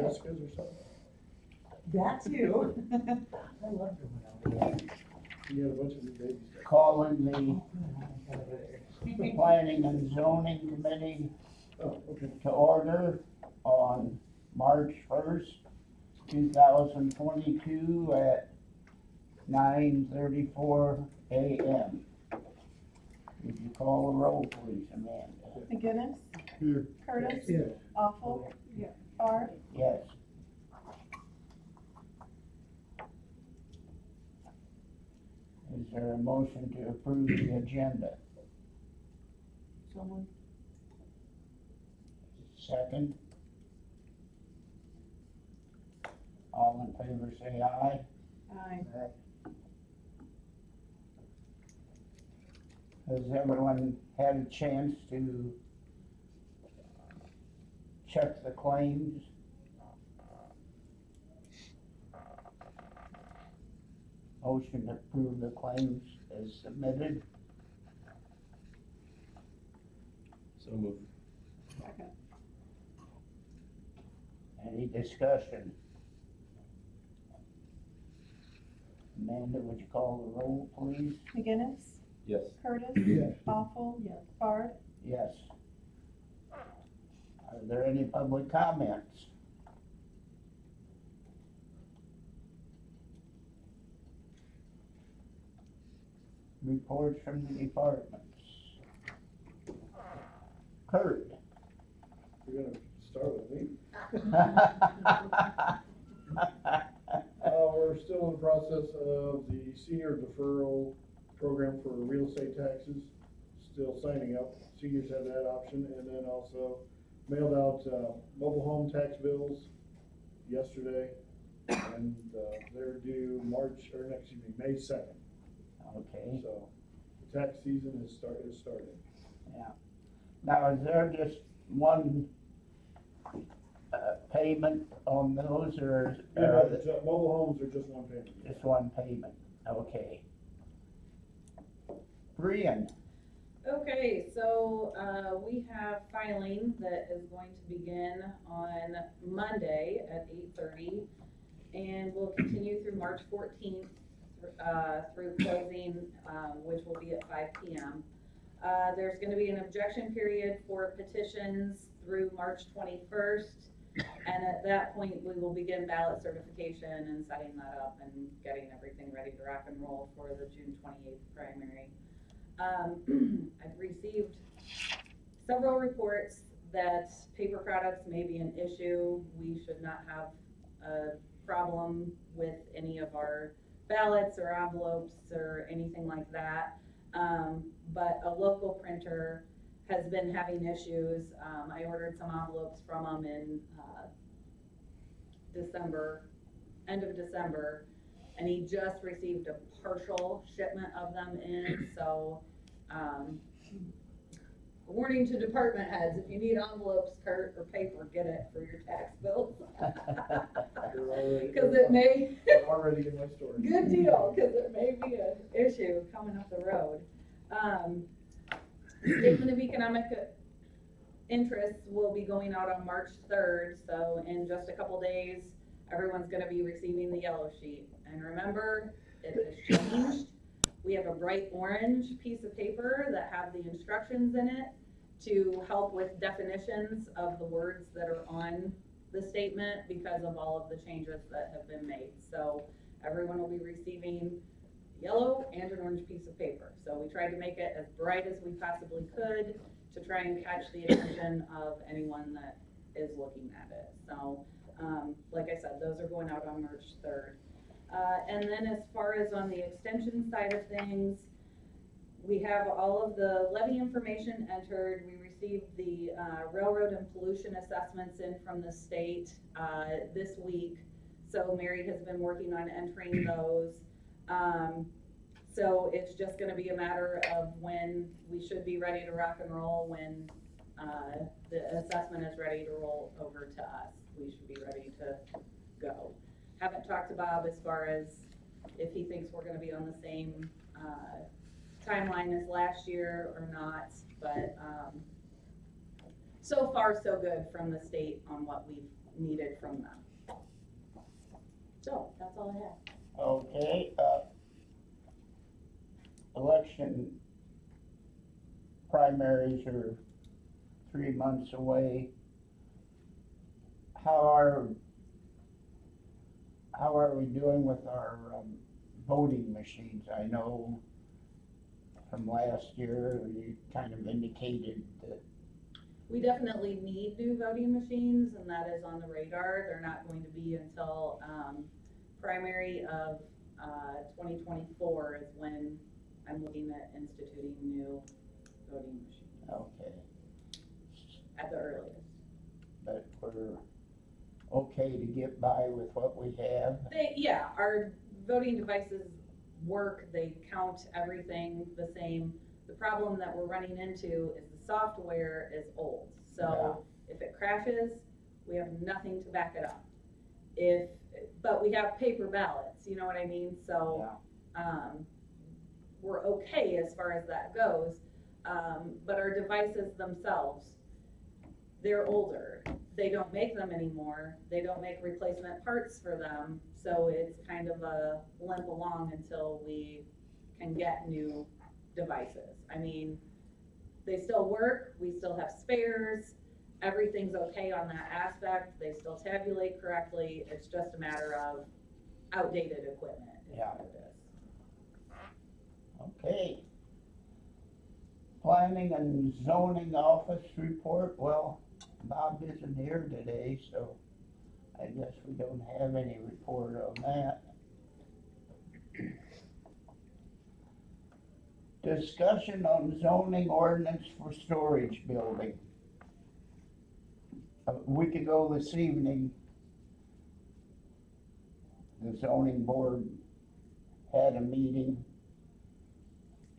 Jessica's or something? That too. I loved it when I was You had a bunch of new babies. Calling the Planning and Zoning Committee Oh, okay. to order on March 1st, 2022 at 9:34 a.m. Would you call the roll, please, Amanda? McGinnis, Here. Curtis, Yeah. Awful, Barr, Yes. Is there a motion to approve the agenda? someone, Second? All in favor say aye. aye. Has everyone had a chance to check the claims? Motion to approve the claims as submitted. So moved. Second, Any discussion? Amanda, would you call the roll, please? McGinnis, Yes. Curtis, Yeah. Awful, Barr, Yes. Are there any public comments? Reports from the departments. Kurt? You're gonna start with me? We're still in the process of the senior deferral program for real estate taxes. Still signing up. Seniors have that option, and then also mailed out, mobile home tax bills yesterday. And, they're due May 2nd. Okay, So, the tax season is starting. yeah. Now, is there just one, payment on those, or Mobile homes are just one payment. just one payment? Okay. Brian? Okay, so, we have filing that is going to begin on Monday at 8:30, and will continue through March 14th, through closing, which will be at 5 p.m. There's gonna be an objection period for petitions through March 21st, and at that point, we will begin ballot certification and setting that up and getting everything ready to rock and roll for the June 28th primary. I've received several reports that paper products may be an issue. We should not have a problem with any of our ballots or envelopes or anything like that. But a local printer has been having issues. I ordered some envelopes from them in end of December, and he just received a partial shipment of them in, so, warning to department heads, if you need envelopes, Kurt, or paper, get it for your tax bills. Cause it may, They're already in my storage. good deal, cause it may be an issue coming up the road. Statement of economic interest will be going out on March 3rd, so in just a couple days, everyone's gonna be receiving the yellow sheet. And remember, it has changed. We have a bright orange piece of paper that have the instructions in it to help with definitions of the words that are on the statement because of all of the changes that have been made. So everyone will be receiving yellow and an orange piece of paper. So we tried to make it as bright as we possibly could to try and catch the attention of anyone that is looking at it. So, like I said, those are going out on March 3rd. And then as far as on the extension side of things, we have all of the levy information entered. We received the railroad and pollution assessments in from the state this week. So Mary has been working on entering those. So it's just gonna be a matter of when we should be ready to rock and roll, when the assessment is ready to roll over to us. We should be ready to go. Haven't talked to Bob as far as if he thinks we're gonna be on the same timeline as last year or not, but so far so good from the state on what we've needed from them. So, that's all I have. Okay, election primaries are 3 months away. How are we doing with our voting machines? I know from last year, you kind of indicated that, We definitely need new voting machines, and that is on the radar. They're not going to be until, primary of, 2024 is when I'm looking at instituting new voting machines okay, at the earliest. but we're okay to get by with what we have? Yeah, our voting devices work, they count everything the same. The problem that we're running into is the software is old. So if it crashes, we have nothing to back it up. But we have paper ballots, you know what I mean? So, we're okay as far as that goes. But our devices themselves, they're older. They don't make them anymore. They don't make replacement parts for them. So it's kind of a limp along until we can get new devices. I mean, they still work. We still have spares. Everything's okay on that aspect. They still tabulate correctly. It's just a matter of outdated equipment. Is Yeah. what it is. Okay. Planning and zoning office report, well, Bob isn't here today, so I guess we don't have any report on that. Discussion on zoning ordinance for storage building. A week ago this evening, the zoning board had a meeting,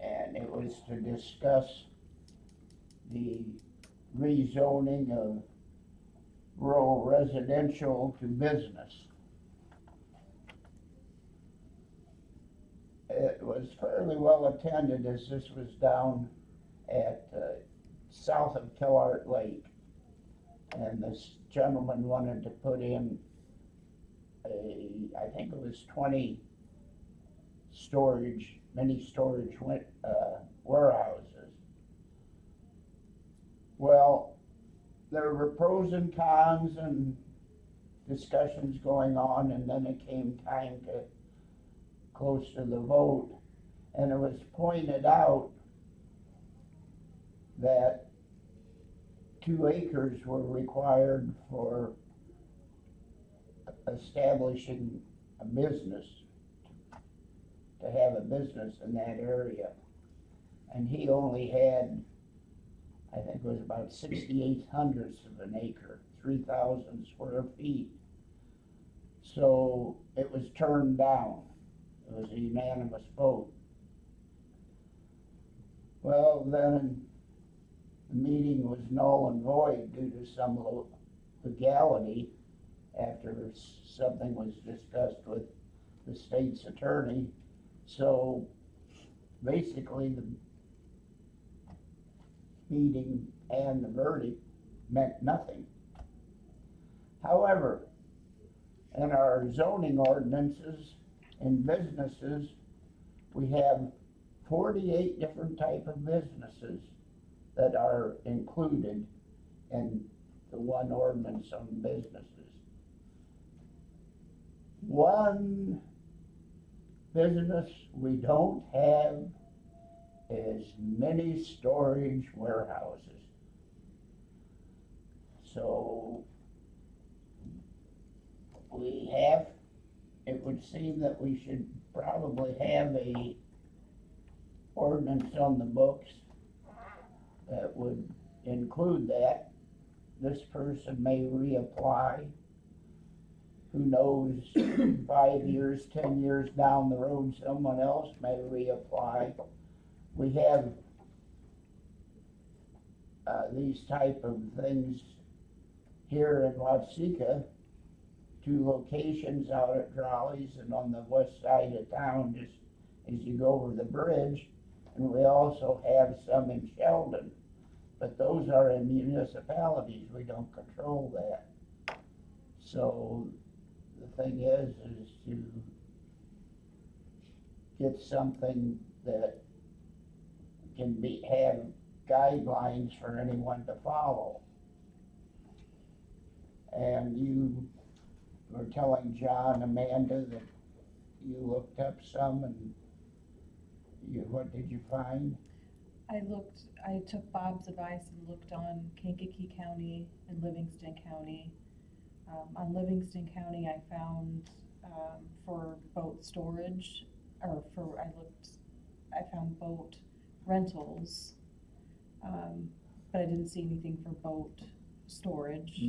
and it was to discuss the rezoning of rural residential to business. It was fairly well attended, as this was down at south of Killart Lake. And this gentleman wanted to put in I think it was 20 mini storage warehouses. Well, there were pros and cons and discussions going on, and then it came time to close to the vote, and it was pointed out that 2 acres were required for establishing a business, to have a business in that area. And he only had, I think it was about 68/100ths of an acre, 3,000 square feet. So it was turned down. It was a unanimous vote. Well, then the meeting was null and void due to some legality after something was discussed with the state's attorney. So basically the meeting and the verdict meant nothing. However, in our zoning ordinances in businesses, we have 48 different type of businesses that are included in the one ordinance on businesses. One business we don't have is mini storage warehouses. So it would seem that we should probably have a ordinance on the books that would include that. This person may reapply. Who knows, 5 years, 10 years down the road, someone else may reapply. We have these type of things here in Watsika, 2 locations out at Drolley's and on the west side of town, just as you go over the bridge. And we also have some in Sheldon, but those are in municipalities. We don't control that. So the thing is to get something that can have guidelines for anyone to follow. And you were telling John, Amanda, that you looked up some and what did you find? I took Bob's advice and looked on Kankakee County and Livingston County. On Livingston County, I found, for boat storage, I found boat rentals. But I didn't see anything for boat storage.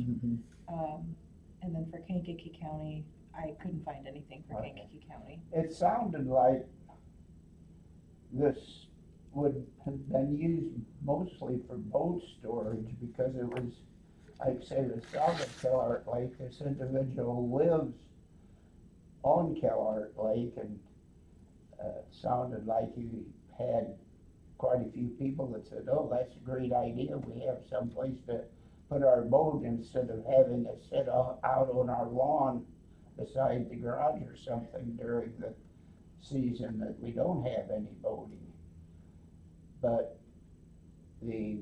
And then for Kankakee County, I couldn't find anything for Okay. Kankakee County. It sounded like this would have been used mostly for boat storage because it was, like say, the south of Kellart Lake, this individual lives on Kellart Lake, and it sounded like you had quite a few people that said, oh, that's a great idea, we have someplace to put our boat instead of having it sit out on our lawn beside the garage or something during the season that we don't have any boating. But the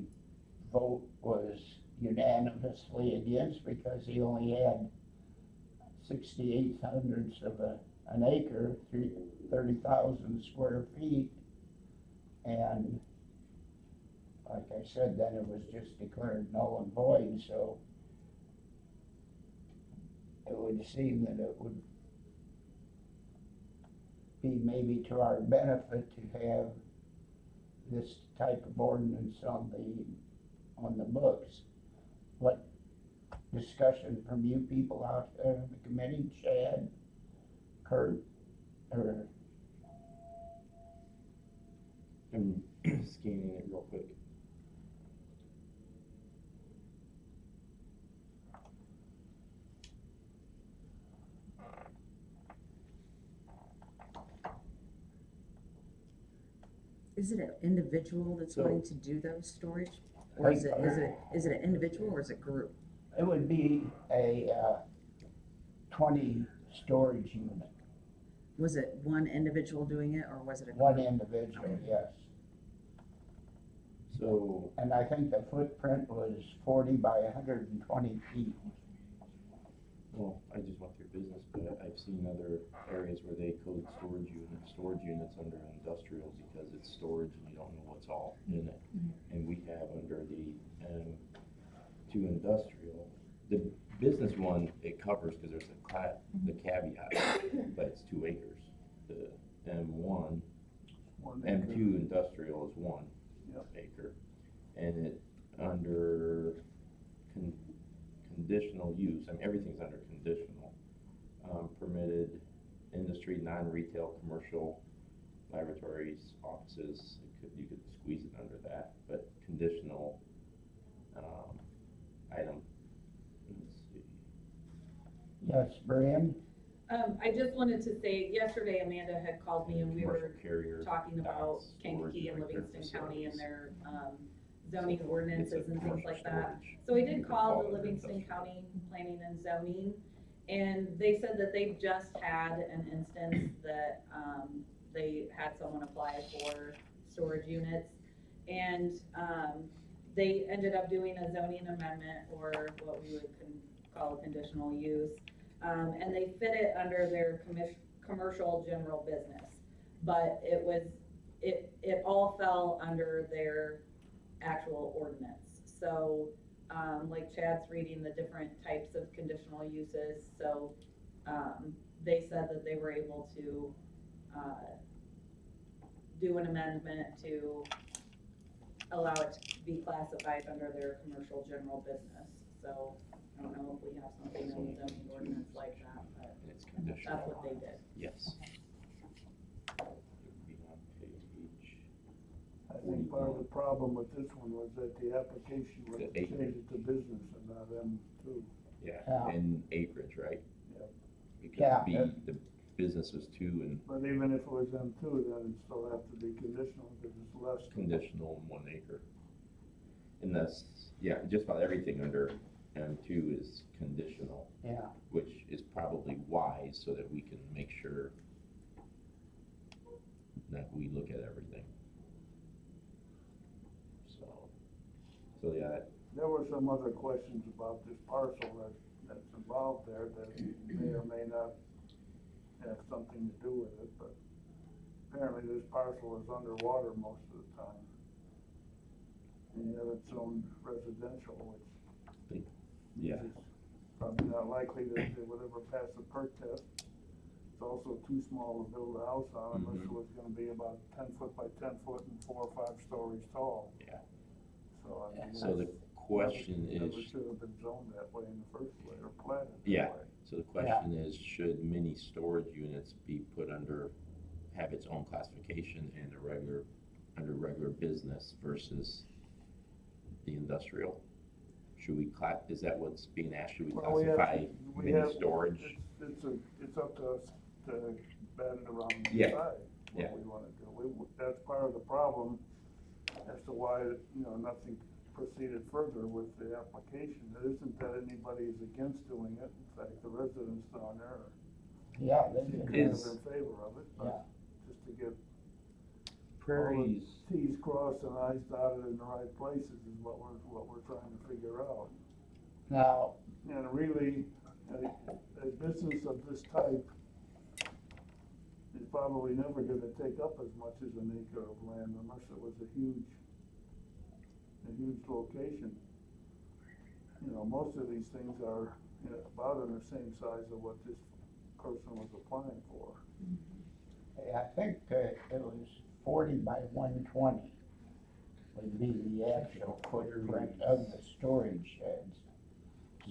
vote was unanimously against because he only had 68 hundredths of an acre, 30,000 square feet. And like I said, then it was just declared null and void, so it would seem that it would be maybe to our benefit to have this type of ordinance on the books. What discussion from you people out there in the committee, Chad, Kurt, or? I'm scanning it real quick. Is it an individual that's So- wanting to do those storage? Or is it an individual or is it group? It would be a 20 storage unit, Was it one individual doing it or was it a group? one individual, yes. So, And I think the footprint was 40 by 120 feet. well, I just went through business, but I've seen other areas where they code storage units under industrial because it's storage and you don't know what's all in it. And we have under the, to industrial, the business one, it covers, cause there's the caveat, but it's 2 acres. The M1, M2 industrial is 1 acre. And it, under conditional use, I mean, everything's under conditional, permitted industry, non-retail, commercial, laboratories, offices, you could squeeze it under that, but conditional, item, let's see. Yes, Brian? I just wanted to say, yesterday Amanda had called me and we were Commercial carrier, talking about docks, Kankakee and storage, like Livingston their County and facilities. their, zoning ordinances It's a and things commercial like that. storage. So we You did could call call the it Livingston industrial. County Planning and Zoning, and they said that they just had an instance that, they had someone apply for storage units. And, they ended up doing a zoning amendment, or what we would call a conditional use. And they fit it under their commercial general business. But it all fell under their actual ordinance. So, like Chad's reading the different types of conditional uses, so, they said that they were able to, do an amendment to allow it to be classified under their commercial general business. So, I don't know if we have something in the zoning ordinance like that, but And it's that's conditional, what they did. yes. It would be on page, I think part of the problem with this one was that the application was The acreage. changed to business and not M2. Yeah. and acreage, right? Yep. Yeah. Because the business was 2 and But even if it was M2, then it'd still have to be conditional because it's less. conditional in 1 acre. And that's, yeah, just about everything under M2 is conditional, Yeah, which is probably wise so that we can make sure that we look at everything. So yeah, There were some other questions about this parcel that's involved there that may or may not have something to do with it, but apparently this parcel is underwater most of the time. And yet it's zoned residential, which yeah, is probably not likely that they would ever pass a perk test. It's also too small to build a house on unless it was gonna be about 10 foot by 10 foot and 4 or 5 stories tall. Yeah. So I mean. so the question Never is, should have been zoned that way in the first place, or platted that Yeah. way. so the question is, should mini storage units be put under, have its own classification and under regular business versus the industrial? Should we is that what's being asked, should we Well, we have- classify we mini have- storage? It's up to us to bat it around and Yeah. decide Yeah. what we wanna do. That's part of the problem as to why, nothing proceeded further with the application. It isn't that anybody is against doing it. In fact, the residents down there are yeah, they kind did. of Is- in favor of it, Yeah. but just to get Prairies, T's crossed and I's dotted in the right places is what we're trying to figure out. Now, And really, a business of this type is probably never gonna take up as much as an acre of land unless it was a huge location. Most of these things are, about in the same size of what this person was applying for. I think it was 40 by 120 would be the actual footprint of the storage sheds.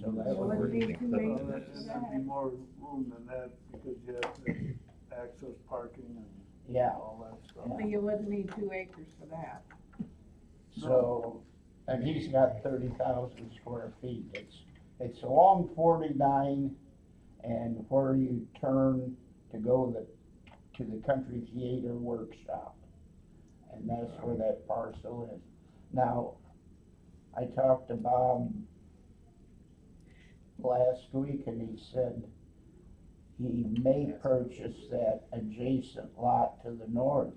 So that It would would be be, 2 Well, acres there'd for be that. more room than that because you have to access parking and yeah, all that stuff. But you wouldn't need 2 acres for that. so, and he's got 30,000 square feet. It's along 49 and where you turn to go to the Country Theater Workshop. And that's where that parcel is. Now, I talked to Bob last week and he said he may purchase that adjacent lot to the north.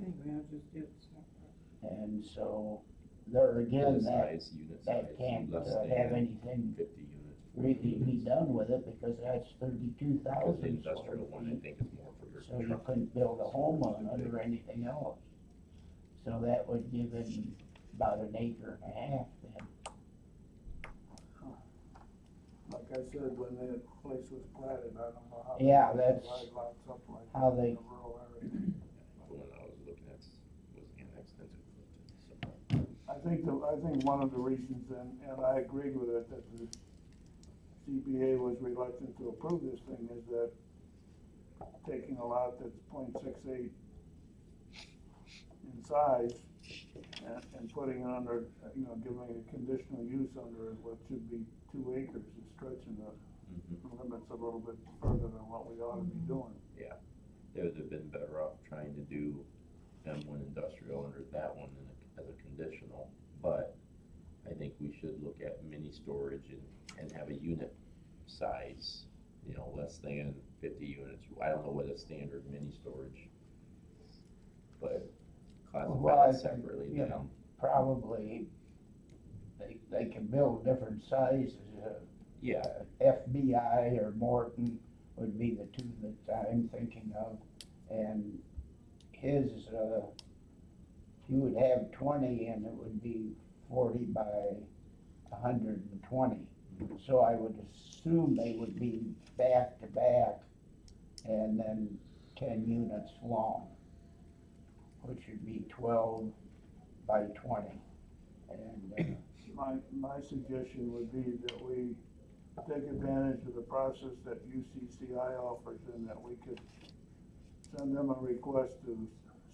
And so there again, unit that size, can't less have than anything 50 units. really be done with it because that's Because the 32,000 industrial square one, I feet. think, is more for your So you truck. couldn't build a home on it or anything else. So that would give him about an acre and a half then. Like I said, when that place was platted, I don't know how. Yeah, they that's divide lots up like how that they- in a rural area. The one I was looking at was annexed into Clifton, so. I think one of the reasons, and I agreed with it, that the CPA was reluctant to approve this thing is that taking a lot that's .68 in size and putting it under, giving a conditional use under what should be 2 acres is stretching the Mhm. limits a little bit further than what we ought to be doing. They would have been better off trying to do M1 industrial under that one as a conditional, but I think we should look at mini storage and have a unit size, less than 50 units. I don't know what a standard mini storage, but Well, classify I that think, separately you then. know, probably they can build different sizes. Yeah, FBI or Morton would be the two that I'm thinking of. And his, he would have 20 and it would be 40 by 120. So I would assume they would be back to back and then 10 units long, which would be 12 by 20. And, My suggestion would be that we take advantage of the process that UCCI offers and that we could send them a request to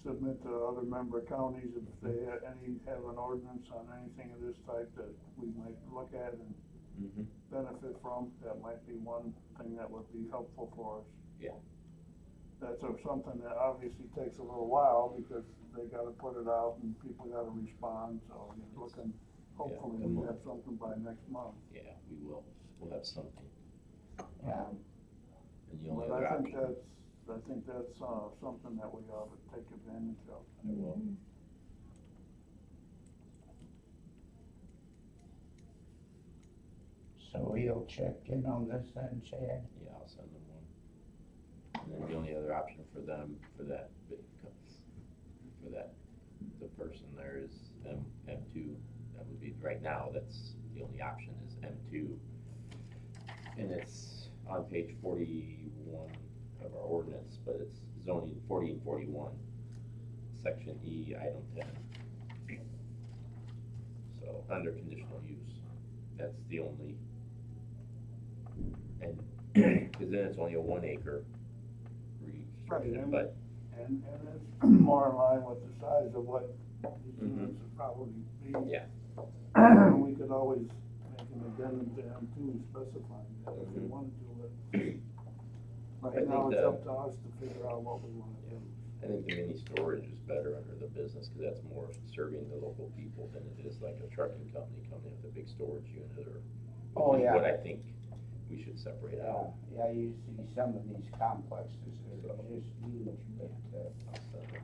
submit to other member counties if they have an ordinance on anything of this type that we might look at and mhm. benefit from. That might be one thing that would be helpful for us. Yeah. That's something that obviously takes a little while because they gotta put it out and people gotta respond, so you're looking, hopefully a we month. have something by next month. Yeah, we will. we'll have something. Yeah. And the only But other I think option, that's something that we ought to take advantage of. I will, So you'll check in on this then, Chad? yeah, I'll send them one. And then the only other option for them, for that, the person there is M2. That would be, right now, that's the only option is M2. And it's on page 41 of our ordinance, but it's zoning 40 and 41, section E, item 10. So, under conditional use, that's the only, and, cause then it's only a 1 acre restriction, Right, but, And it's more in line with the size of what these units would probably be. Yeah. We could always make an addendum to M2 specifying that if we wanted to, but I right now think it's the- up to us to figure out what we wanna do. I think the mini storage is better under the business, cause that's more serving the local people than it is like a trucking company coming in with a big storage unit or. Oh, which is yeah. what I think we should separate out. Yeah, you see some of these complexes that are just huge, but, I'll send them.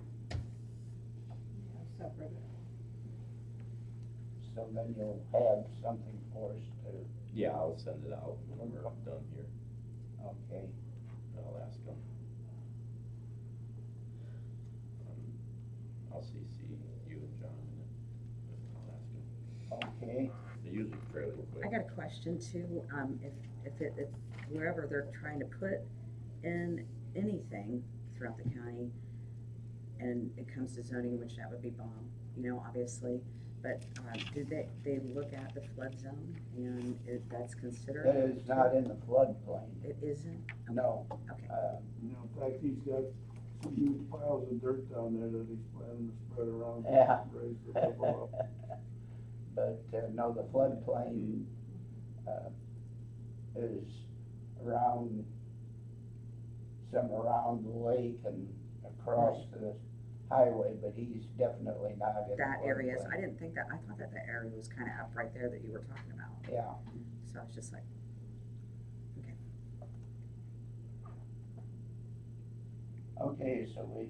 Separate. so then you'll have something for us to, Yeah, I'll send it out when we're done here, okay. I'll ask them. I'll CC you and John in it, I'll ask them. Okay, They're usually fairly quick. I got a question too, if wherever they're trying to put in anything throughout the county, and it comes to zoning, which that would be bomb, obviously, but, do they look at the flood zone, and if that's considered? that is not in the floodplain, It isn't? Okay, no, Okay, You know, in fact, he's got some huge piles of dirt down there that he's planning to spread around. Yeah. Raise the level up. But, no, the floodplain, is around, some around the lake and across the highway, but he's definitely not in the that area is, floodplain. I didn't think that, I thought that the area was kinda up right there that you were talking about, Yeah, so I was just like, okay. okay, so we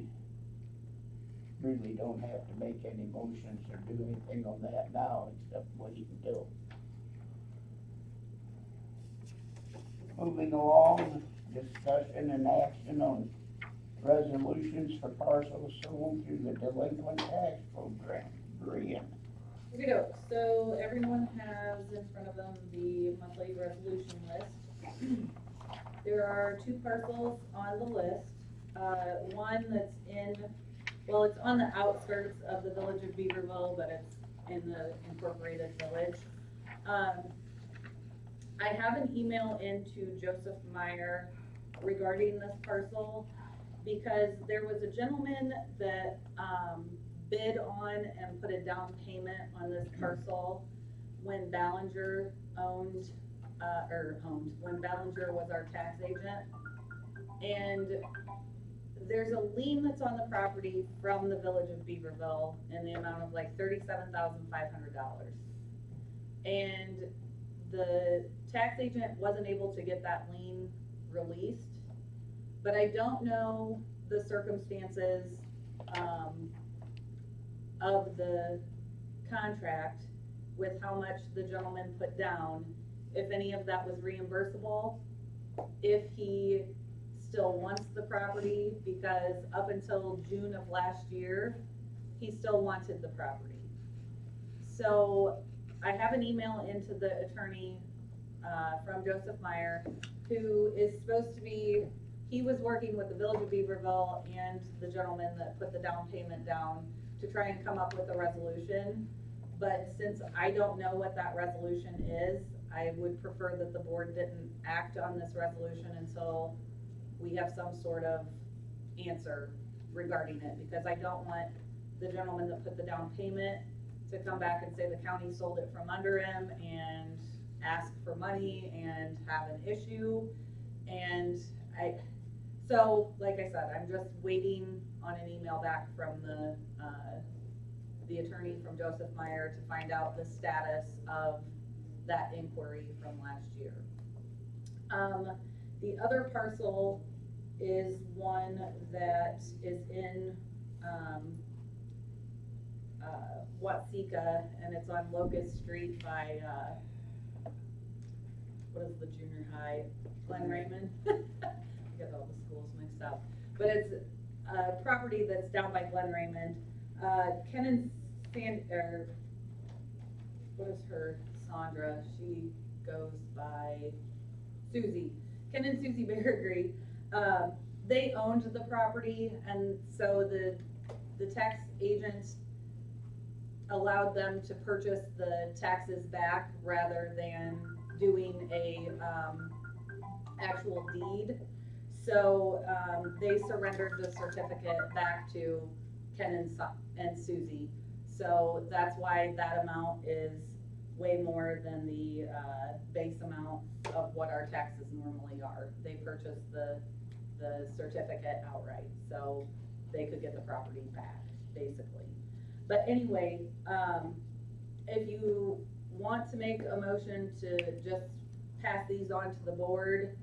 really don't have to make any motions or do anything on that now, except wait until. Moving along, discussion and action on resolutions for parcels sold through the delinquent tax program. Brian. Okey-doke, so everyone has in front of them the monthly resolution list. There are 2 parcels on the list, one that's it's on the outskirts of the village of Beaverville, but it's in the incorporated village. I have an email into Joseph Meyer regarding this parcel, because there was a gentleman that, bid on and put a down payment on this parcel when Ballinger when Ballinger was our tax agent. And there's a lien that's on the property from the village of Beaverville in the amount of like $37,500. And the tax agent wasn't able to get that lien released, but I don't know the circumstances, of the contract with how much the gentleman put down, if any of that was reimbursable, if he still wants the property, because up until June of last year, he still wanted the property. So I have an email into the attorney, from Joseph Meyer, who is supposed to be, he was working with the village of Beaverville and the gentleman that put the down payment down to try and come up with a resolution. But since I don't know what that resolution is, I would prefer that the board didn't act on this resolution until we have some sort of answer regarding it, because I don't want the gentleman that put the down payment to come back and say the county sold it from under him and ask for money and have an issue. And so like I said, I'm just waiting on an email back from the attorney from Joseph Meyer to find out the status of that inquiry from last year. The other parcel is one that is in, Watsika, and it's on Locust Street by, what is the junior high, Glen Raymond? I get all the schools mixed up, but it's a property that's down by Glen Raymond. Ken and or, what is her, Sandra, she goes by Susie. Ken and Susie Bergery, they owned the property, and so the tax agent allowed them to purchase the taxes back rather than doing a, actual deed. So, they surrendered the certificate back to Ken and Susie. So that's why that amount is way more than the, base amount of what our taxes normally are. They purchased the certificate outright, so they could get the property back, basically. But anyway, if you want to make a motion to just pass these on to the board,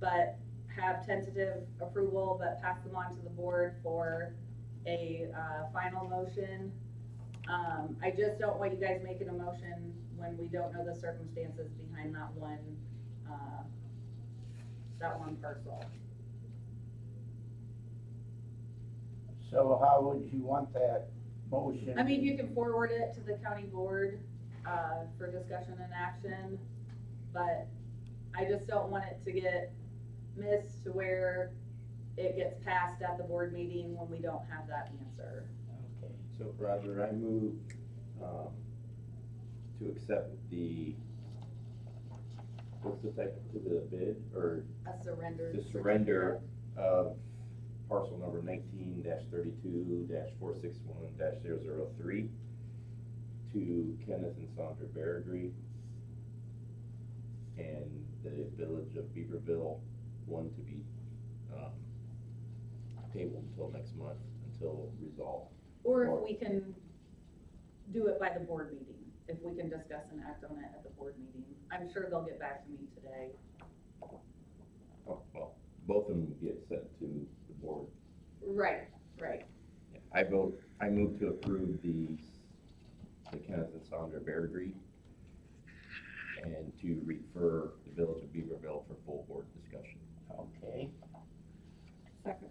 but have tentative approval, but pass them on to the board for a, final motion. I just don't want you guys making a motion when we don't know the circumstances behind that one parcel. So how would you want that motion? I mean, you can forward it to the county board, for discussion and action, but I just don't want it to get missed to where it gets passed at the board meeting when we don't have that answer. Okay. So Roger, I move, to accept what's the type, the bid, or A surrender. the surrender of parcel number 19-32-461-003 to Kenneth and Sandra Bergery and the Village of Beaverville, one to be, tabled until next month, until resolved. Or if we can do it by the board meeting, if we can discuss and act on it at the board meeting. I'm sure they'll get back to me today. Oh, well, both of them get sent to the board. Right. Yeah, I move to approve the Kenneth and Sandra Bergery and to refer the Village of Beaverville for full board discussion. Okay, Second.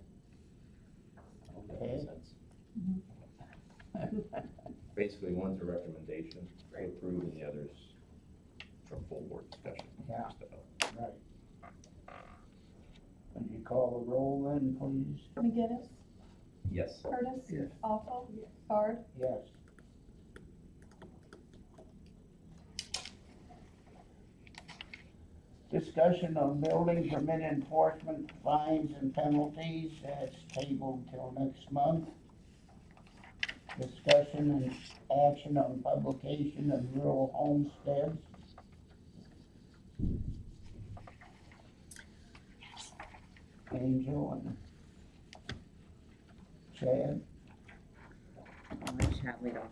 That makes sense. Basically, one's a recommendation to approve and the other's for full board discussion. Yeah. right. Would you call the roll then, please? McGinnis, Yes. Curtis. Yes. Awful, Bard, Yes. Discussion on building permit enforcement, fines and penalties, that's tabled till next month. Discussion and action on publication of rural homesteads. Angel and Chad. I'll let Chad lead off.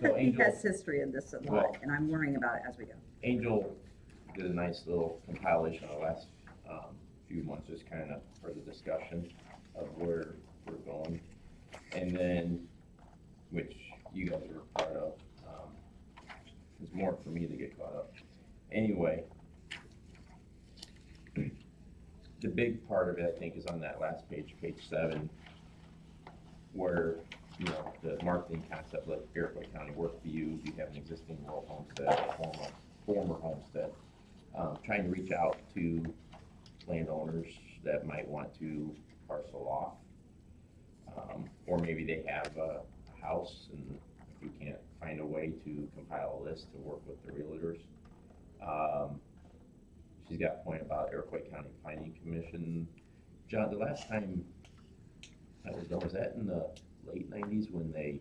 So He Angel- has history in this a lot, Well- and I'm worrying about it as we go. Angel did a nice little compilation of the last few months, just kind of for the discussion of where we're going. And then, which you guys were part of, it's more for me to get caught up. Anyway, the big part of it, I think, is on that last page, page 7, where, you know, the marketing concept, like Iroquois County work for you, you have an existing rural homestead, a former homestead, trying to reach out to landowners that might want to parcel off. Or maybe they have a house and if you can't find a way to compile a list to work with the realtors. She's got a point about Iroquois County Planning Commission. John, the last time I was there, was that in the late 90s when they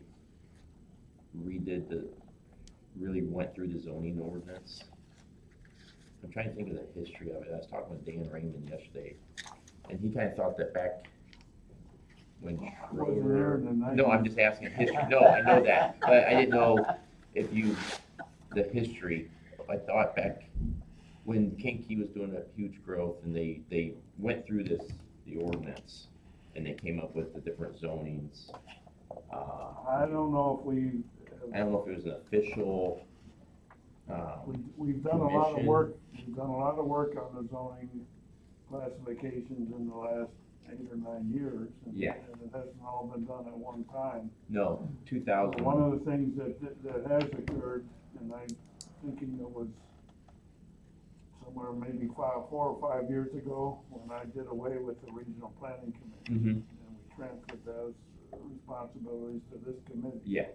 really went through the zoning ordinance? I'm trying to think of the history of it. I was talking with Dan Raymond yesterday, and he kind of thought that back when Wasn't there in the No, I'm just asking history. No, I know that, but I didn't know if the history. I thought back when Kinky was doing a huge growth and they went through the ordinance and they came up with the different zonings. I don't know if we, I don't know if it was an official, we've done a lot of commission. work, we've done a lot of work on the zoning classifications in the last 8 or 9 years. Yeah. And it hasn't all been done at one time. no, 2000. One of the things that has occurred, and I'm thinking it was somewhere maybe 4 or 5 years ago, when I did away with the regional planning commission. Mhm. And we transferred those responsibilities to this committee. Yeah,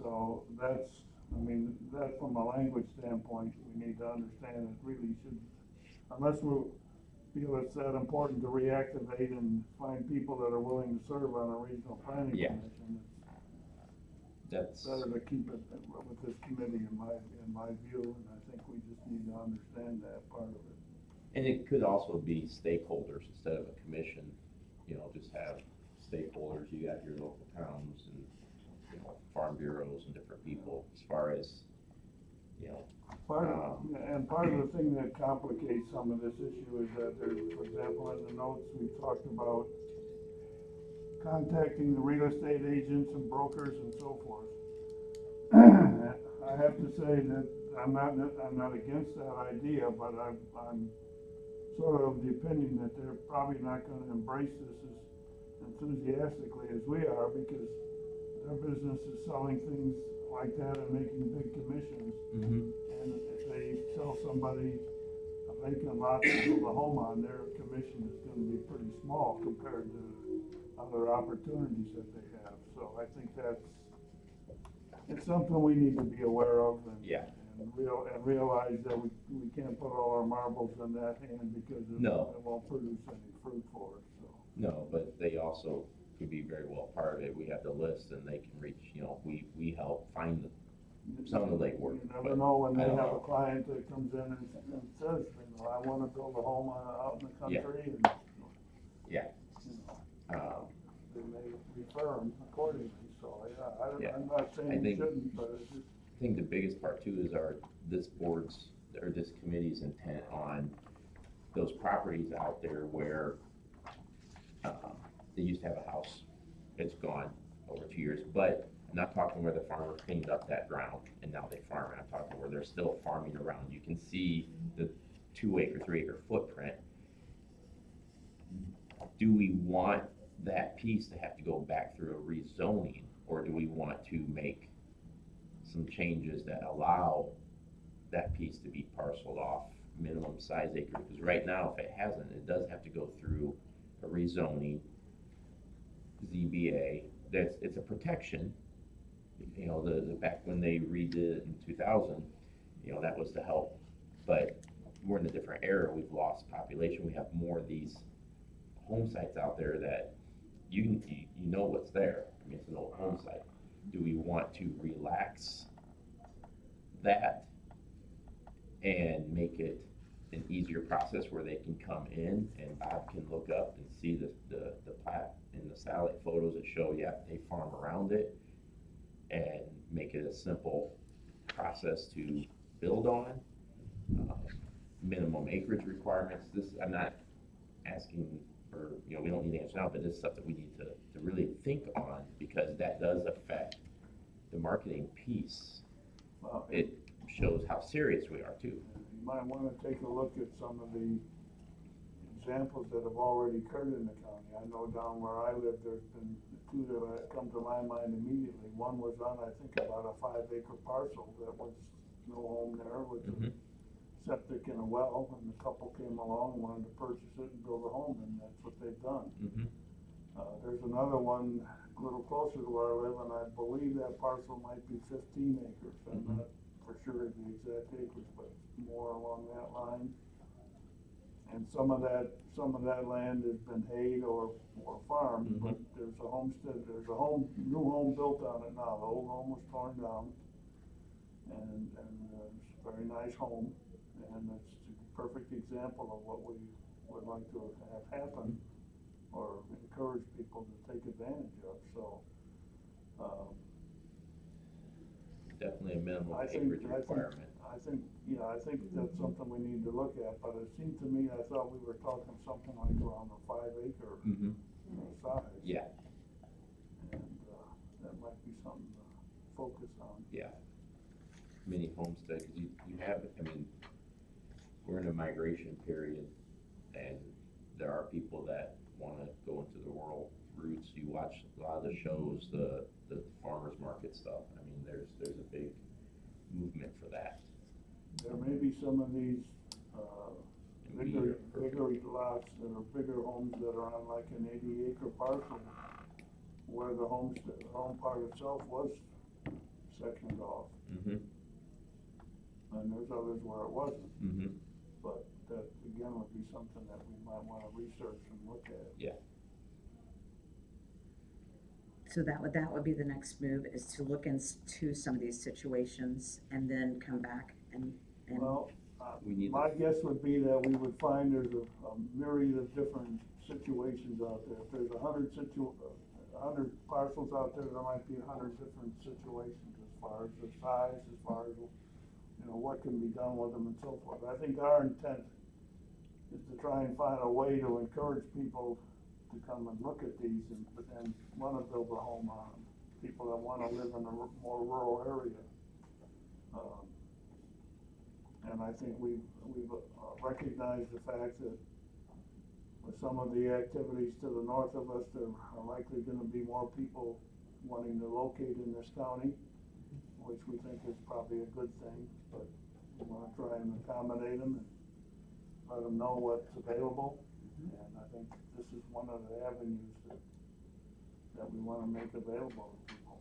So that's, I mean, that from a language standpoint, we need to understand it really should, unless we feel it's that important to reactivate and find people that are willing to serve on a regional planning Yeah. commission, that's, it's better to keep it with this committee in my view, and I think we just need to understand that part of it. and it could also be stakeholders instead of a commission, just have stakeholders, you got your local towns and, farm bureaus and different people as far as, Part of the thing that complicates some of this issue is that there's, for example, in the notes, we talked about contacting the real estate agents and brokers and so forth. I have to say that I'm not against that idea, but I'm sort of the opinion that they're probably not gonna embrace this as enthusiastically as we are, because their business is selling things like that and making big commissions. Mhm. And if they tell somebody a vacant lot to build a home on, their commission is gonna be pretty small compared to other opportunities that they have. So I think it's something we need to be aware of Yeah. and realize that we can't put all our marbles in that hand, because No. it won't produce any fruit for us, so. No, but they also could be very well part of it. We have the list and they can reach, we help find some of the legwork. You never but know when I they don't have a know. client that comes in and says, I wanna build a home out in the Yeah. country, and, Yeah. you know, Um, they may refer them accordingly, so, Yeah. I'm not I saying we think- shouldn't, but it's just, I think the biggest part too is this board's, or this committee's intent on those properties out there where, they used to have a house, it's gone over 2 years, but I'm not talking where the farmer cleaned up that ground and now they farm, I'm talking where they're still farming around, you can see the 2 acre, 3 acre footprint. Do we want that piece to have to go back through a rezoning, or do we want to make some changes that allow that piece to be parceled off minimum size acre? Because right now, if it hasn't, it does have to go through a rezoning, ZBA, it's a protection. The back when they redid it in 2000, that was to help, but we're in a different era, we've lost population, we have more of these home sites out there that you know what's there, I mean, it's an old home site. Do we want to relax that and make it an easier process where they can come in and Bob can look up and see the plat and the satellite photos that show, yeah, they farm around it, and make it a simple process to build on? Minimum acreage requirements, I'm not asking for, we don't need to answer now, but this is stuff that we need to really think on, because that does affect the marketing piece. well, It shows how serious we are too. you might wanna take a look at some of the examples that have already occurred in the county. I know down where I live, there's been two that come to my mind immediately. One was on, I think, about a 5 acre parcel that was no home there, with a Mhm. septic and a well, and the couple came along and wanted to purchase it and build a home, and that's what they've done. Mhm. There's another one a little closer to where I live, and I believe that parcel might be 15 acres. I'm Mhm. not for sure of the exact acres, but more along that line. And some of that land has been hayed or farmed, but there's a homestead, new home built on it now. The old home was torn down, and it's a very nice home, and it's a perfect example of what we would like to have happen, or encourage people to take advantage of, so, Definitely a minimum I think, acreage requirement. I think, yeah, I think that's something we need to look at, but it seemed to me, I thought we were talking something like around the 5 acre Mm-hmm. size. Yeah, And, that might be something to focus on. yeah. Mini homestead, 'cause you have, I mean, we're in a migration period, and there are people that wanna go into the rural roots. You watch a lot of the shows, the farmers market stuff, I mean, there's a big movement for that. There may be some of these, And we bigger lots that are bigger homes that are on like an 80 acre parcel where the home part itself was sectioned off, Mm-hmm, and there's others where it wasn't. mm-hmm, But that, again, would be something that we might wanna research and look at. yeah, So that would be the next move, is to look into some of these situations and then come back and, Well, we need my guess would be that we would find there's a myriad of different situations out there. If there's 100 parcels out there, there might be 100 different situations as far as the size, as far as, you know, what can be done with them and so forth. I think our intent is to try and find a way to encourage people to come and look at these and wanna build a home on them. People that wanna live in a more rural area. And I think we've recognized the fact that with some of the activities to the north of us, there are likely gonna be more people wanting to locate in this county, which we think is probably a good thing, but we wanna try and accommodate them and let them know what's available. And I think this is one of the avenues that we wanna make available to people.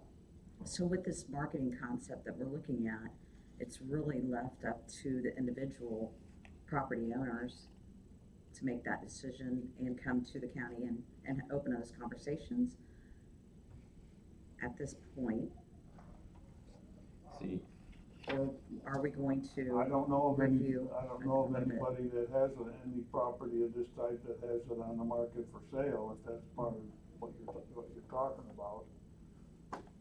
so with this marketing concept that we're looking at, it's really left up to the individual property owners to make that decision and come to the county and open those conversations. At this point, see, or are we going to? I don't know of review anybody that has any property of this type that has it on the market for sale, if that's part of what you're talking about.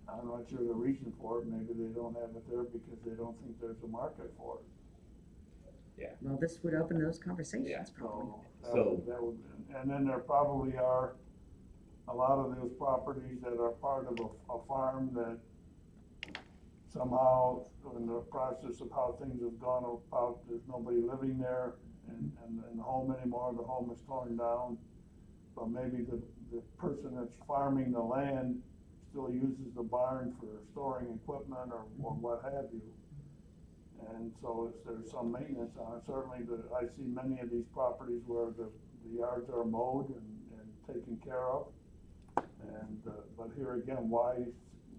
I'm not sure the reason for it, maybe they don't have it there because they don't think there's a market for it. Well, this would open those conversations Yeah. probably. So- That would, and then there probably are a lot of those properties that are part of a farm that somehow, in the process of how things have gone about, there's nobody living there in the home anymore, the home is torn down. But maybe the person that's farming the land still uses the barn for storing equipment or what have you. And so there's some maintenance on it. Certainly I see many of these properties where the yards are mowed and taken care of. And, but here again, why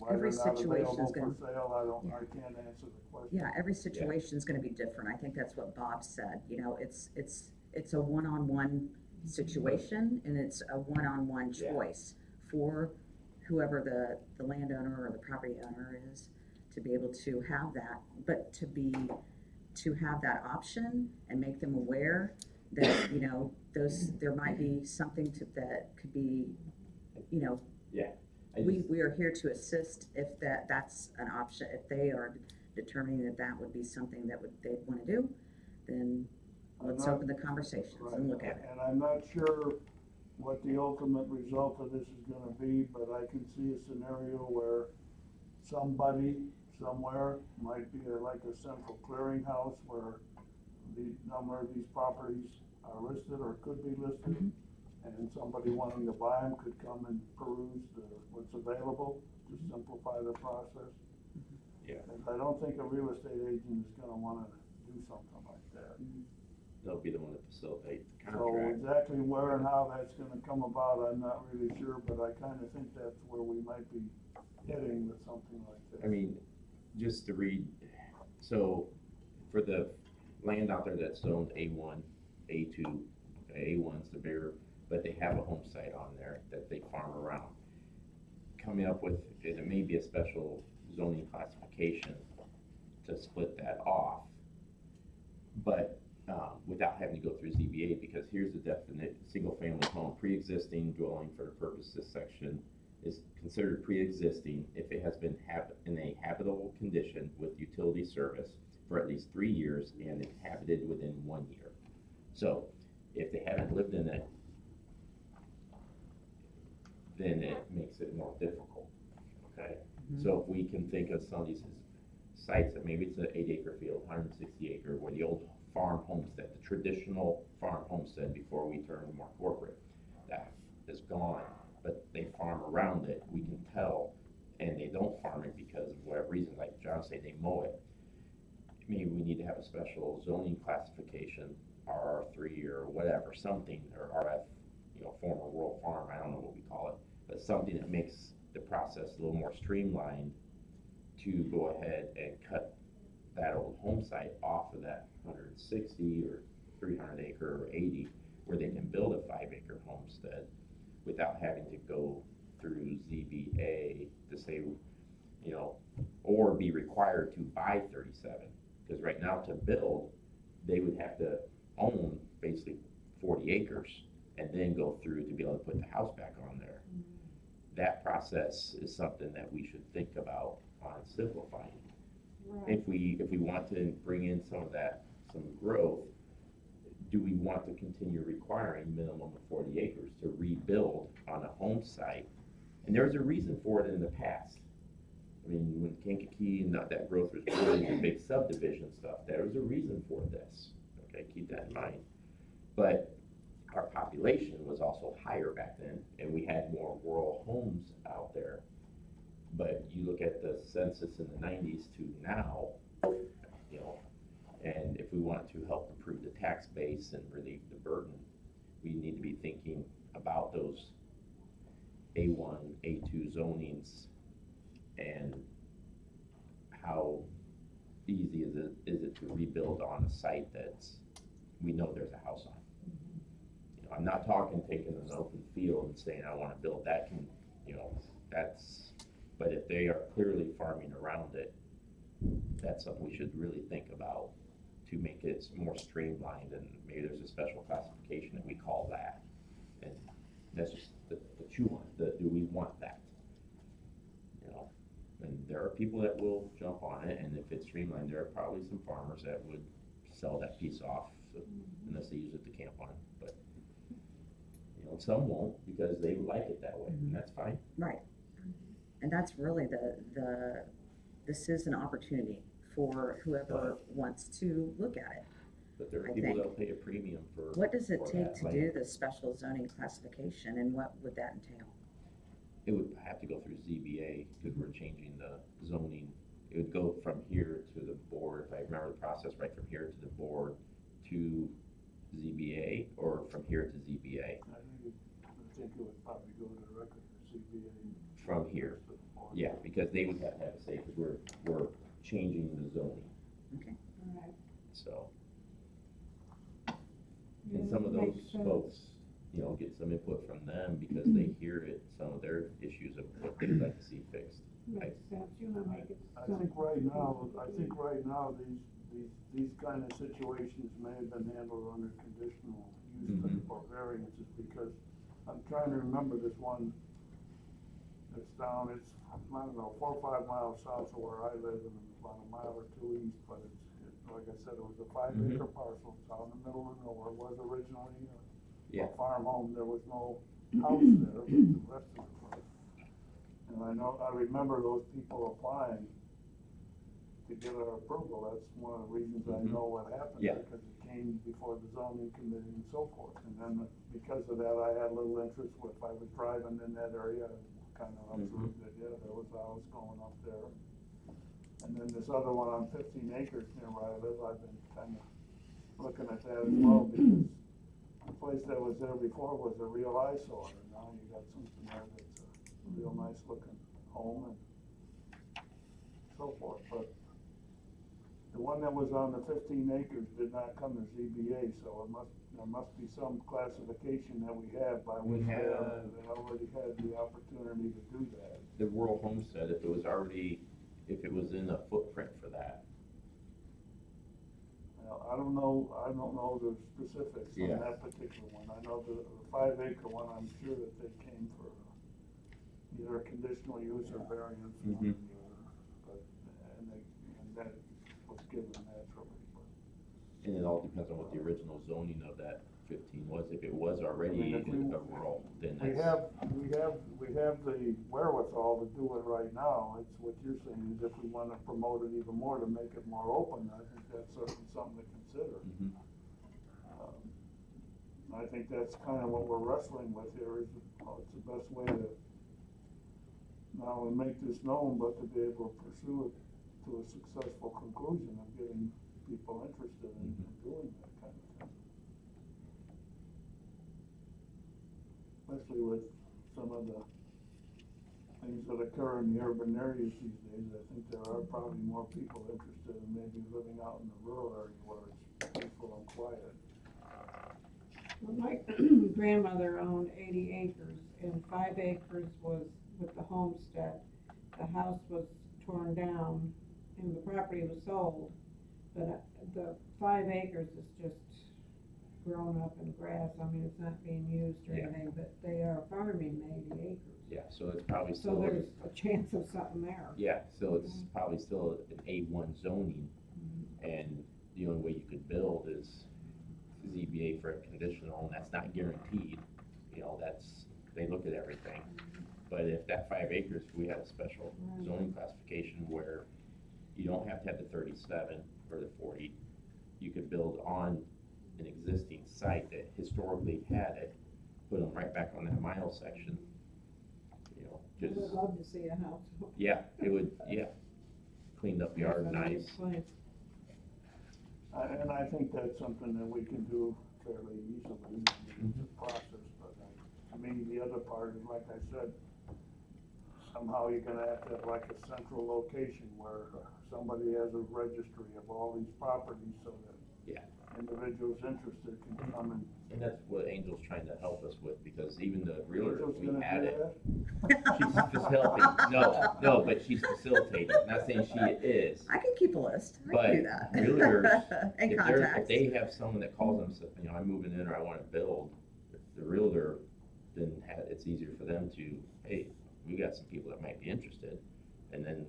Every they're not situation's available for gonna- sale, Yeah. I can't answer the question. Yeah, every situation's gonna be different. I think that's what Bob said, you know, it's a one-on-one situation and it's a one-on-one Yeah. choice for whoever the landowner or the property owner is, to be able to have that, but to have that option and make them aware that, you know, there might be something that could be, you know, I we just, are here to assist if that's an option, if they are determining that would be something that they'd wanna do, then let's I'm not- open the conversations Right, and look at it. and I'm not sure what the ultimate result of this is gonna be, but I can see a scenario where somebody somewhere might be like a central clearinghouse where the number of these properties are listed or could be listed. Mhm. And somebody wanting to buy them could come and peruse what's available to simplify the process. Yeah. And I don't think a real estate agent is gonna wanna do something like that. they'll be the one to facilitate the So contract. exactly where and how that's gonna come about, I'm not really sure, but I kinda think that's where we might be heading with something like this. I mean, just to read, so for the land out there that's zoned A1, A2, A1's the bigger, but they have a home site on there that they farm around. Coming up with, it may be a special zoning classification to split that off, but without having to go through ZBA, because here's the definite, single-family home, pre-existing dwelling for the purpose of this section is considered pre-existing if it has been in a habitable condition with utility service for at least 3 years and inhabited within 1 year. So if they haven't lived in it, then it makes it more difficult, okay? So if we can think of some of these sites that maybe it's an 8-acre field, 160 acre, where the old farm homestead, the traditional farm homestead before we turned more corporate, that is gone, but they farm around it, we can tell, and they don't farm it because of whatever reason, like John said, they mow it. Maybe we need to have a special zoning classification, RR3 or whatever, something, or RF, former rural farm, I don't know what we call it, but something that makes the process a little more streamlined to go ahead and cut that old home site off of that 160 or 300 acre or 80, where they can build a 5-acre homestead without having to go through ZBA to say, or be required to buy 37. Because right now to build, they would have to own basically 40 acres and then go through to be able to put the house back on there. That process is something that we should think about on simplifying. Right. If we want to bring in some growth, do we want to continue requiring minimum of 40 acres to rebuild on a home site? And there's a reason for it in the past. I mean, when Kankakee and that growth was really the big subdivision stuff, there was a reason for this. Okay, keep that in mind. But our population was also higher back then, and we had more rural homes out there. But you look at the census in the 90s to now, and if we want to help improve the tax base and relieve the burden, we need to be thinking about those A1, A2 zonings and how easy is it to rebuild on a site we know there's a house on. I'm not talking taking an open field and saying I want to build that, but if they are clearly farming around it, that's something we should really think about to make it more streamlined, and maybe there's a special classification that we call that. And that's just the chew on, do we want that? And there are people that will jump on it, and if it's streamlined, there are probably some farmers that would sell that piece off, unless they use it to camp on, but some won't because they like it that way, and that's fine. Right. And that's really this is an opportunity for whoever wants to look at it. But there are I people think. that'll pay a premium for. What does it for take that to land. do the special zoning classification, and what would that entail? It would have to go through ZBA because we're changing the zoning. It would go from here to the board, if I remember the process right, from here to the board to ZBA, or from here to ZBA. I think it would probably go to the record for CBA. From here. Yeah, because they would have to have a say, because we're changing the zoning, Okay. Right. so. Yeah, And some of makes those sense. folks, get some input from them because they hear it, some of their issues of what they'd like to see fixed. Makes sense, you wanna make it I simple. think right now, these kind of situations may have been handled under conditional use Mhm. or variances, because I'm trying to remember this one that's down, it's, I don't know, 4 or 5 miles south of where I live, and about a mile or two east, but it's like I said, it was a 5-acre parcel, it's out in the middle of nowhere. It was originally Yeah. a farm home, there was no house there, but the rest of it was. And I remember those people applying to get our approval. That's one of the reasons I know what happened. Yeah. Because it came before the zoning committee and so forth. And then because of that, I had a little interest with, if I was driving in that area, kind of observed that, yeah, there was a house going up there. And then this other one on 15 acres near where I live, I've been kind of looking at that as well, because the place that was there before was a real eyesore, and now you got something there that's a real nice looking home and so forth. But the one that was on the 15 acres did not come to ZBA, so there must be some classification that we have by which they already had the opportunity to do that. The rural homestead, if it was in a footprint for that. Now, I don't know the specifics Yeah. on that particular one. I know the 5-acre one, I'm sure that they came for either a conditional use or variance, one or Mhm. the other. But, and that was given that And it all depends on what the original zoning of that 15 was. If it was already I mean, if we- a rural, then We that's. have the wherewithal to do it right now. It's what you're saying is if we wanna promote it even more to make it more open, I think that's certainly something to consider. Mhm. I think that's kind of what we're wrestling with here is, it's the best way to not only make this known, but to be able to pursue it to a successful conclusion of getting people interested in doing that kind of thing. Especially with some of the things that occur in the urban areas these days, I think there are probably more people interested in maybe living out in the rural area where it's peaceful and quiet. Well, my grandmother owned 80 acres, and 5 acres was with the homestead. The house was torn down, and the property was sold, but the 5 acres is just grown up in grass. I mean, it's not being used or Yeah. anything, but they are farming the 80 acres. Yeah, so it's probably So still. there's a chance of something there. Yeah, so it's probably still an A1 zoning, and the only way you could build is ZBA for a conditional, and that's not guaranteed. You know, they look at everything. But if that 5 acres, we had a special zoning classification where you don't have to have the 37 or the 40, you could build on an existing site that historically had it, put them right back on that mile section. You know, I would just, love to see a house. yeah, it would, cleaned up yard, That's a nice. place. And I think that's something that we can do fairly easily, it's a process, but I mean, the other part is, like I said, somehow you're gonna have to have like a central location where somebody has a registry of all these properties so that Yeah. individuals interested can come and. And that's what Angel's trying to help us with, because even the realtor, Angel's we gonna had do it. that? She's facilitating, no, but she's facilitating, not saying she is. I can keep a list, I can do that. But realtors, And If contacts. they have someone that calls them, says, I'm moving in or I wanna build, the realtor, then it's easier for them to, hey, we got some people that might be interested, and then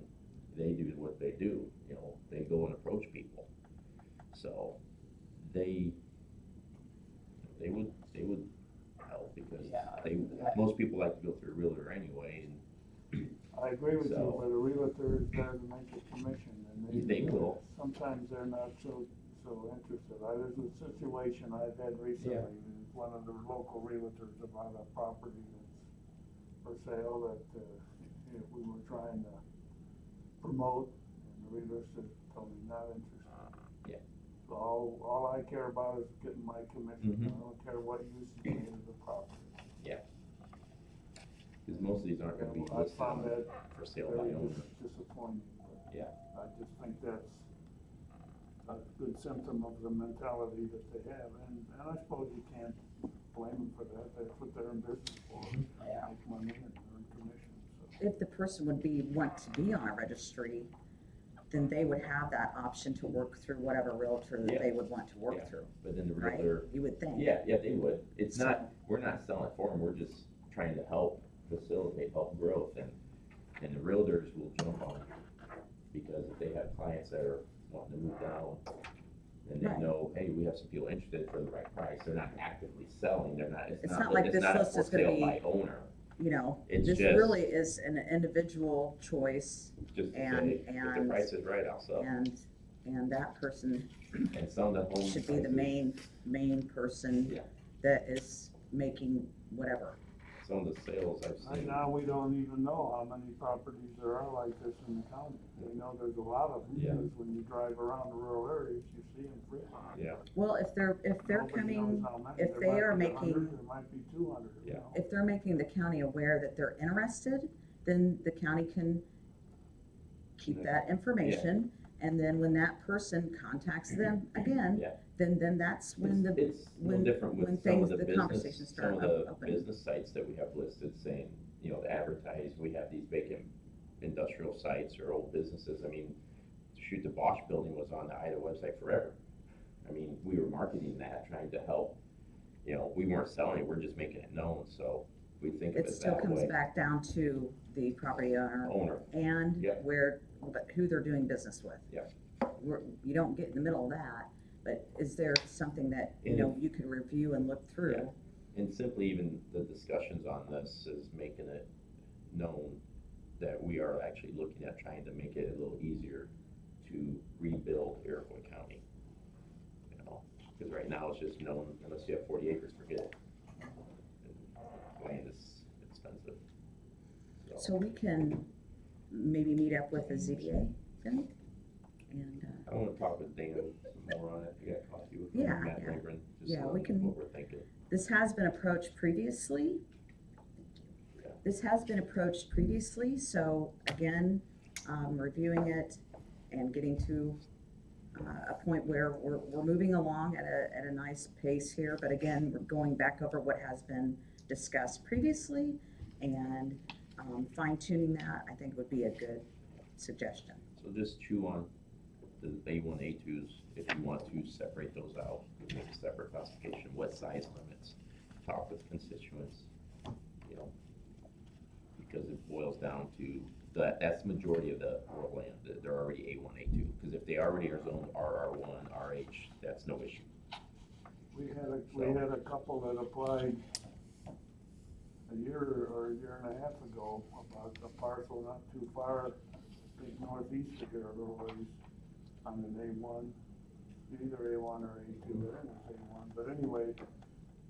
they do what they do, they go and approach people. So, they would help, because most people like to go through a realtor anyway, and I agree with you, So- but a realtor is there to make a commission, and They will. sometimes they're not so interested. There's a situation I've had recently, Yeah. with one of the local realtors about a property that's for sale that, if we were trying to promote, and the realtor said, totally not interested. Yeah. So all I care about is getting my commission, Mhm. I don't care what use you made of the property. because most of these aren't gonna be I listed found that for sale by very owner. disappointing, but Yeah. I just think that's a good symptom of the mentality that they have, and I suppose you can't blame them for that, that's what they're in business for, Yeah. make money and earn commission, so. If the person want to be on a registry, then they would have that option to work through whatever realtor that they would want to work Yeah. through, But then the right? realtor, You would think. yeah, they would. It's not, we're not selling for them, we're just trying to help facilitate, help growth, and the realtors will jump on it. Because if they have clients that are wanting to move down, and they Right. know, hey, we have some people interested for the right price, they're not actively selling, It's not like this list is gonna for sale be- by owner, This just- really is an individual choice, just to And- say, if the and- price is right, I'll sell. and that person And some of the home should be the prices- main person Yeah. that is making whatever. Some of the sales I've Right seen. now, we don't even know how many properties there are like this in the county, we know there's a lot of them, Yeah. because when you drive around the rural areas, you see them frequently. Yeah, Well, if they're Nobody knows coming, how many. if There they might are be 100, making- there might be 200, you Yeah. know. if they're making the county aware that they're interested, then the county can keep that information. And then when that person contacts them again, Yeah. then that's when the, It's no when- different when with some of things- the the conversations business, start some of the opening. business sites that we have listed saying, to advertise, we have these vacant industrial sites or old businesses. I mean, shoot, the Bosch building was on the Ida website forever. I mean, we were marketing that, trying to help, we weren't selling, we're just making it known, so we think of it it still that comes way. back down to the property owner Owner, and Yeah. who they're doing business with. Yeah. You don't get in the middle of that, But is there something that, you know, you could review and look through? Yeah. And simply even the discussions on this is making it known that we are actually looking at trying to make it a little easier to rebuild Iroquois County. You know, because right now it's just known, unless you have 40 acres, forget it. And land is expensive. So we can maybe meet up with the ZBA then? And, I want to talk with Dan some more on it. I got coffee with Yeah, Matt yeah. Legren, just Yeah, so we can- what we're thinking. this has been approached previously. So again, reviewing it and getting to a point where we're moving along at a nice pace here, but again, we're going back over what has been discussed previously, and fine tuning that, I think would be a good suggestion. So just chew on the A1, A2s, if you want to separate those out, make a separate classification, what size limits, talk with constituents, you know, because it boils down to, that's the majority of the rural land, they're already A1, A2, because if they already are zoned RR1, RH, that's no issue. We had a couple that applied a year or a year and a half ago about a parcel not too far, I think northeast of here a little ways, on an A1, either A1 or A2, I think it's A1, but anyway,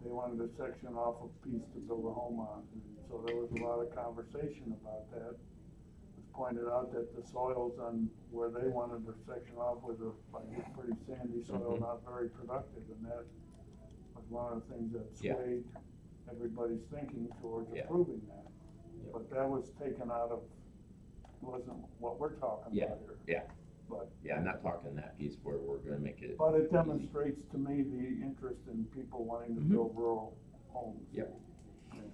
they wanted to section off a piece to build a home on, and so there was a lot of conversation about that. It was pointed out that the soils on where they wanted to section off was like a pretty sandy soil, not very productive, and that was one of the things that swayed everybody's thinking towards approving that. But that was taken out of, wasn't what we're talking about here. But Yeah, I'm not talking that piece where we're gonna make it. But it demonstrates to me the interest in people wanting to build rural homes. Yep. And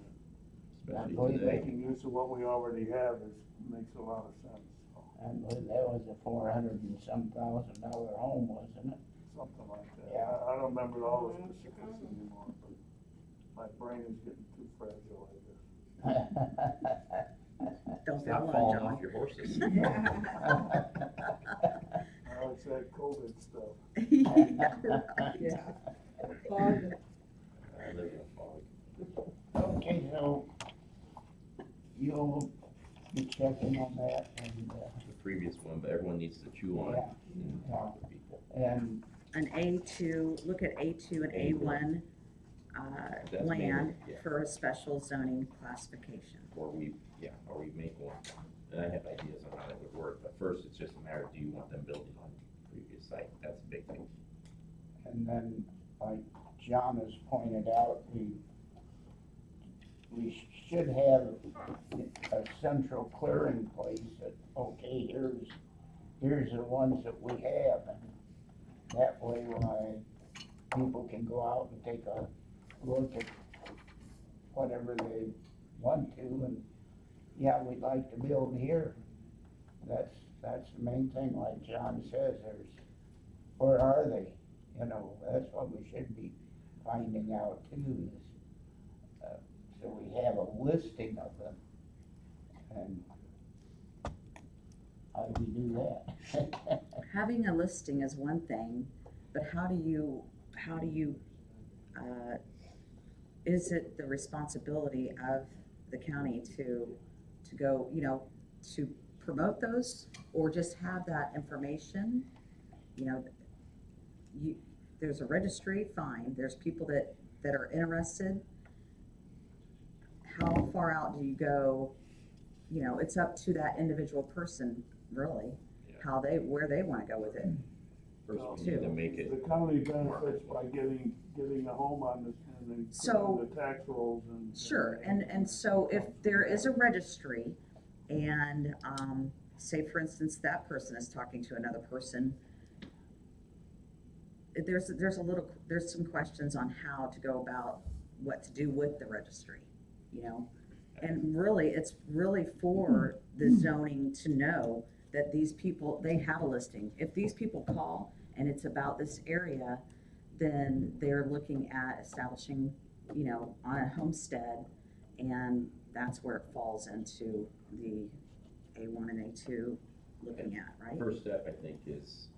Especially today. making use of what we already have makes a lot of sense, I believe that was a $400,000 home, wasn't it? something like that. Yeah. I don't remember all the specifics anymore, but my brain is getting too fragile, I guess. Don't be Stop alarmed, falling John. off your horses. Now it's that COVID stuff. Yeah. Fog. I live in a fog. Okay, so you'll be checking on that The previous one, but everyone needs to chew on it and talk with people. and An A2, look at A2 and A1 That's land mainly, yeah. for a special zoning classification. Or we make one. And I have ideas on how that would work, but first, it's just a matter of, do you want them building on previous site? That's a big thing. and then, like John has pointed out, we should have a central clearing place that, okay, here's the ones that we have, and that way, people can go out and take a look at whatever they want to, and yeah, we'd like to build here. That's the main thing, like John says, where are they? You know, that's what we should be finding out too, is, so we have a listing of them. And how do we do that? Having a listing is one thing, but how do you, is it the responsibility of the county to go, you know, to promote those, or just have that information? You know, there's a registry, fine, there's people that are interested. How far out do you go? You know, it's up to that individual person, really, where they wanna go with it. First, we need to make it. The county benefits by getting a home on this, and then So- putting the tax rolls and. Sure, and so if there is a registry, and, say for instance, that person is talking to another person, there's some questions on how to go about what to do with the registry, you know? And really, it's really for the zoning to know that these people, they have a listing. If these people call and it's about this area, then they're looking at establishing, you know, on a homestead, and that's where it falls into the A1 and A2 looking at, right? First step, I think, is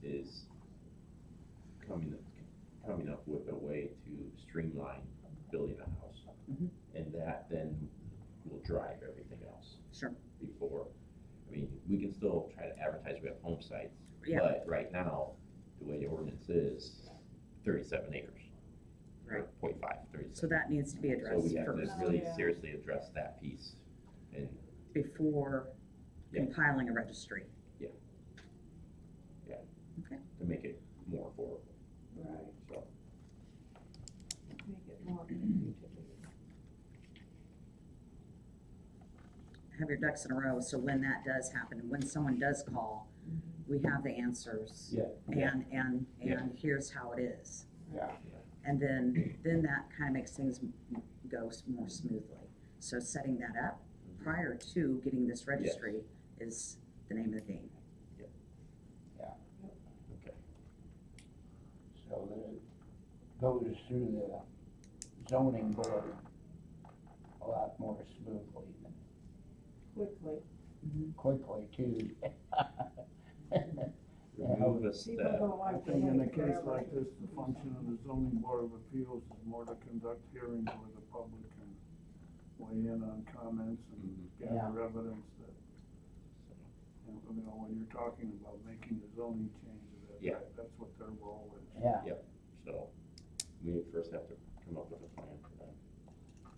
coming up with a way to streamline building a house. Mhm. And that then will drive everything else Sure, before, I mean, we can still try to advertise we have home sites. Yeah. But right now, the way the ordinance is, 37 acres. Right. 0.5, 37. so that needs to be So addressed we have to first, really yeah. seriously address that piece. And before Yeah. compiling a registry. to make it more affordable, Right, so. make it more easy to do. Have your ducks in a row, so when that does happen, when someone does call, we have the answers. Yeah. And Yeah. here's how it is. Yeah. And then that kind of makes things go more smoothly. So setting that up prior to getting this registry is the name of the game. Okay. So that it goes through the zoning board a lot more smoothly and Quickly. quickly too. Remove a People step. don't I like to think in a wait case forever. like this, the function of the zoning board of appeals is more to conduct hearings where the public can weigh in on comments and Mhm. gather evidence that, you know, when you're talking about making the zoning changes, Yeah. that's what their role is. Yeah, So, we first have to come up with a plan for that.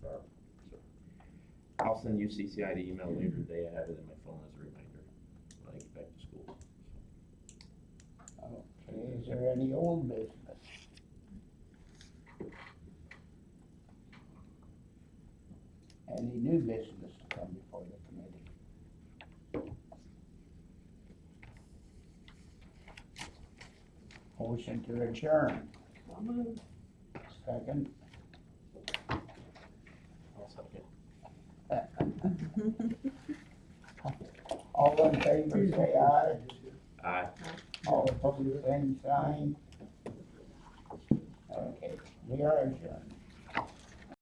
So, I'll send you CCI the email later today, I have it in my phone as a reminder when I get back to school. okay, is there any old business? Any new business to come before the committee? Motion to adjourn, So moved. second. I'll second. All in favor, say aye. Aye. All opposed, same sign. Okay, we are adjourned.